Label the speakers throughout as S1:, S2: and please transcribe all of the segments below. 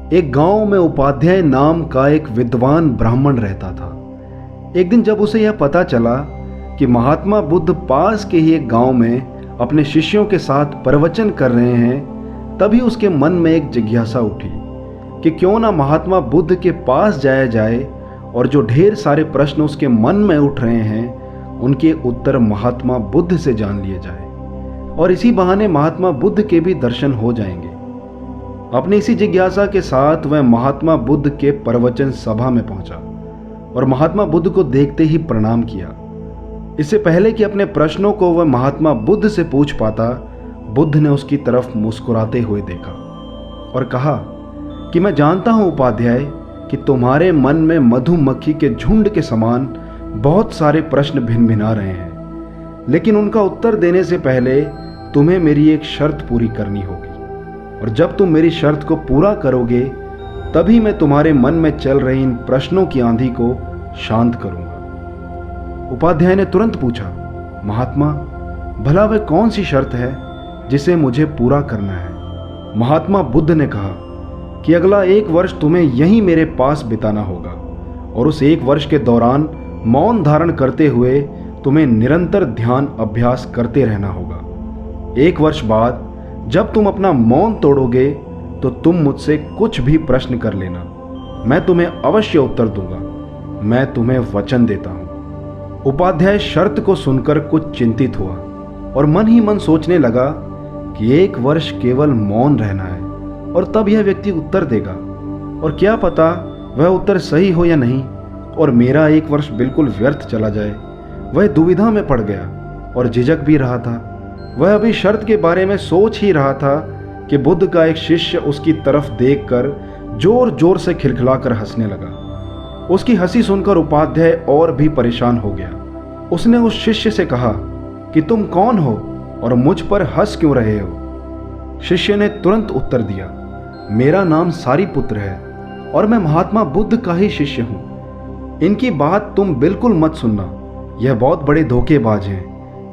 S1: एक गांव में उपाध्याय नाम का एक विद्वान ब्राह्मण रहता था। एक दिन जब उसे यह पता चला कि महात्मा बुद्ध पास के ही एक गांव में अपने शिष्यों के साथ प्रवचन कर रहे हैं, तभी उसके मन में एक जिज्ञासा उठी कि क्यों ना महात्मा बुद्ध के पास जाया जाए और जो ढेर सारे प्रश्न उसके मन में उठ रहे हैं उनके उत्तर महात्मा बुद्ध से जान लिए जाए और इसी बहाने महात्मा बुद्ध के भी दर्शन हो जाएंगे। अपनी इसी जिज्ञासा के साथ वह महात्मा बुद्ध के प्रवचन सभा में पहुंचा और महात्मा बुद्ध को देखते ही प्रणाम किया। इससे पहले कि अपने प्रश्नों को वह महात्मा बुद्ध से पूछ पाता, बुद्ध ने उसकी तरफ मुस्कुराते हुए देखा और कहा कि मैं जानता हूं उपाध्याय कि तुम्हारे मन में मधुमक्खी के झुंड के समान बहुत सारे प्रश्न भिनभिना रहे हैं, लेकिन उनका उत्तर देने से पहले तुम्हें मेरी एक शर्त पूरी करनी होगी और जब तुम मेरी शर्त को पूरा करोगे तभी मैं तुम्हारे मन में चल रही इन प्रश्नों की आंधी को शांत करूंगा। उपाध्याय ने तुरंत पूछा, महात्मा भला वह कौन सी शर्त है जिसे मुझे पूरा करना है? महात्मा बुद्ध ने कहा कि अगला 1 वर्ष तुम्हें यहीं मेरे पास बिताना होगा और उस 1 वर्ष के दौरान मौन धारण करते हुए तुम्हें निरंतर ध्यान अभ्यास करते रहना होगा। 1 वर्ष बाद जब तुम अपना मौन तोड़ोगे तो तुम मुझसे कुछ भी प्रश्न कर लेना, मैं तुम्हें अवश्य उत्तर दूंगा, मैं तुम्हें वचन देता हूं। उपाध्याय शर्त को सुनकर कुछ चिंतित हुआ और मन ही मन सोचने लगा कि 1 वर्ष केवल मौन रहना है और तब यह व्यक्ति उत्तर देगा और क्या पता वह उत्तर सही हो या नहीं और मेरा 1 वर्ष बिल्कुल व्यर्थ चला जाए। वह दुविधा में पड़ गया और झिझक भी रहा था। वह अभी शर्त के बारे में सोच ही रहा था कि बुद्ध का एक शिष्य उसकी तरफ देखकर जोर जोर से खिलखिलाकर हंसने लगा। उसकी हंसी सुनकर उपाध्याय और भी परेशान हो गया। उसने उस शिष्य से कहा कि तुम कौन हो और मुझ पर हंस क्यों रहे हो? शिष्य ने तुरंत उत्तर दिया, मेरा नाम सारीपुत्र है और मैं महात्मा बुद्ध का ही शिष्य हूं। इनकी बात तुम बिल्कुल मत सुनना, यह बहुत बड़े धोखेबाज हैं।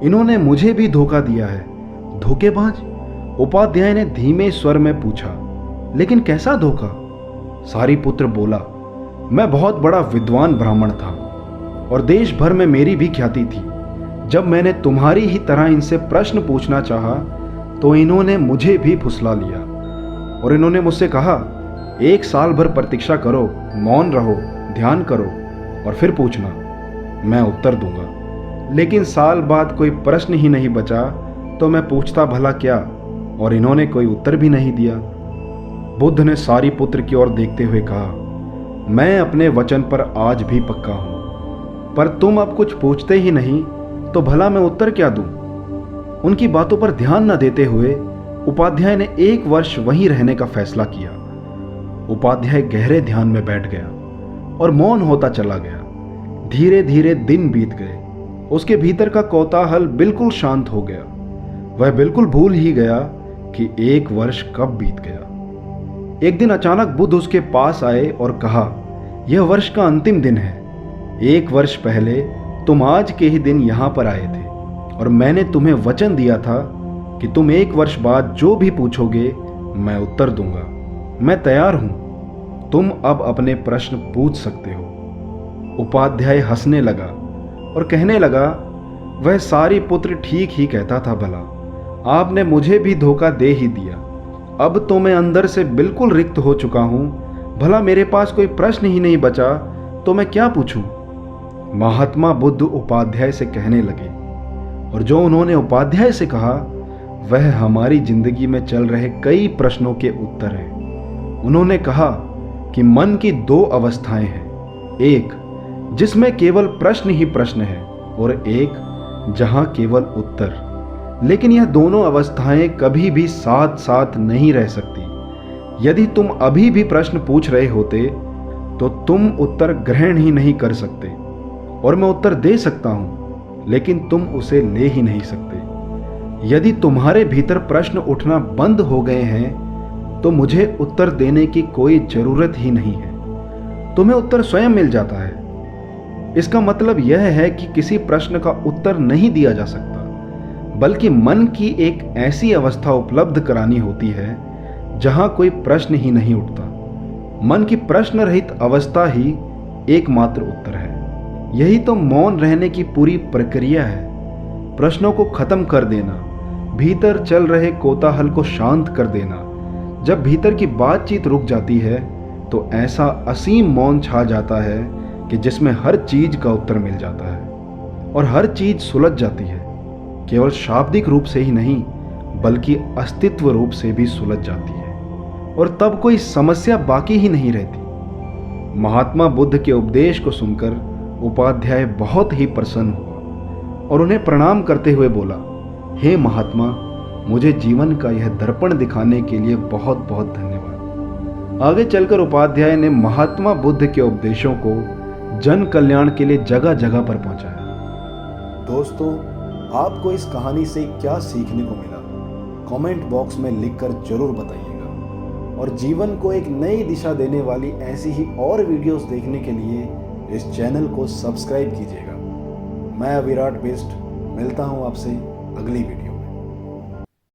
S1: इन्होंने मुझे भी धोखा दिया है। धोखेबाज? उपाध्याय ने धीमे स्वर में पूछा, लेकिन कैसा धोखा? सारीपुत्र बोला, मैं बहुत बड़ा विद्वान ब्राह्मण था और देश भर में मेरी भी ख्याति थी। जब मैंने तुम्हारी ही तरह इनसे प्रश्न पूछना चाहा तो इन्होंने मुझे भी फुसला लिया और इन्होंने मुझसे कहा, 1 साल भर प्रतीक्षा करो, मौन रहो, ध्यान करो और फिर पूछना, मैं उत्तर दूंगा। लेकिन साल बाद कोई प्रश्न ही नहीं बचा तो मैं पूछता भला क्या, और इन्होंने कोई उत्तर भी नहीं दिया। बुद्ध ने सारीपुत्र की ओर देखते हुए कहा, मैं अपने वचन पर आज भी पक्का हूं, पर तुम अब कुछ पूछते ही नहीं तो भला मैं उत्तर क्या दूं? उनकी बातों पर ध्यान न देते हुए उपाध्याय ने 1 वर्ष वहीं रहने का फैसला किया। उपाध्याय गहरे ध्यान में बैठ गया और मौन होता चला गया। धीरे धीरे दिन बीत गए। उसके भीतर का कौतूहल बिल्कुल शांत हो गया। वह बिल्कुल भूल ही गया कि 1 वर्ष कब बीत गया। एक दिन अचानक बुद्ध उसके पास आए और कहा, यह वर्ष का अंतिम दिन है। 1 वर्ष पहले तुम आज के ही दिन यहां पर आए थे और मैंने तुम्हें वचन दिया था कि तुम 1 वर्ष बाद जो भी पूछोगे मैं उत्तर दूंगा। मैं तैयार हूं, तुम अब अपने प्रश्न पूछ सकते हो। उपाध्याय हंसने लगा और कहने लगा, वह सारीपुत्र ठीक ही कहता था भला, आपने मुझे भी धोखा दे ही दिया। अब तो मैं अंदर से बिल्कुल रिक्त हो चुका हूं। भला मेरे पास कोई प्रश्न ही नहीं बचा तो मैं क्या पूछूं? महात्मा बुद्ध उपाध्याय से कहने लगे और जो उन्होंने उपाध्याय से कहा वह हमारी जिंदगी में चल रहे कई प्रश्नों के उत्तर हैं। उन्होंने कहा कि मन की 2 अवस्थाएं हैं, एक जिसमें केवल प्रश्न ही प्रश्न है और एक जहां केवल उत्तर। लेकिन यह दोनों अवस्थाएं कभी भी साथ साथ नहीं रह सकती। यदि तुम अभी भी प्रश्न पूछ रहे होते तो तुम उत्तर ग्रहण ही नहीं कर सकते और मैं उत्तर दे सकता हूं लेकिन तुम उसे ले ही नहीं सकते। यदि तुम्हारे भीतर प्रश्न उठना बंद हो गए हैं तो मुझे उत्तर देने की कोई जरूरत ही नहीं है, तुम्हें उत्तर स्वयं मिल जाता है। इसका मतलब यह है कि किसी प्रश्न का उत्तर नहीं दिया जा सकता, बल्कि मन की एक ऐसी अवस्था उपलब्ध करानी होती है जहां कोई प्रश्न ही नहीं उठता। मन की प्रश्न रहित अवस्था ही एकमात्र उत्तर है। यही तो मौन रहने की पूरी प्रक्रिया है। प्रश्नों को खत्म कर देना, भीतर चल रहे कोलाहल को शांत कर देना। जब भीतर की बातचीत रुक जाती है तो ऐसा असीम मौन छा जाता है कि जिसमें हर चीज का उत्तर मिल जाता है और हर चीज सुलझ जाती है। केवल शाब्दिक रूप से ही नहीं बल्कि अस्तित्व रूप से भी सुलझ जाती है और तब कोई समस्या बाकी ही नहीं रहती। महात्मा बुद्ध के उपदेश को सुनकर उपाध्याय बहुत ही प्रसन्न हुआ और उन्हें प्रणाम करते हुए बोला, हे महात्मा, मुझे जीवन का यह दर्पण दिखाने के लिए बहुत बहुत धन्यवाद। आगे चलकर उपाध्याय ने महात्मा बुद्ध के उपदेशों को जन कल्याण के लिए जगह जगह पर पहुंचाया। दोस्तों, आपको इस कहानी से क्या सीखने को मिला, कमेंट बॉक्स में लिखकर जरूर बताइएगा। और जीवन को एक नई दिशा देने वाली ऐसी ही और वीडियोस देखने के लिए इस चैनल को सब्सक्राइब कीजिएगा। मैं विराट बिष्ट मिलता हूं आपसे अगली वीडियो।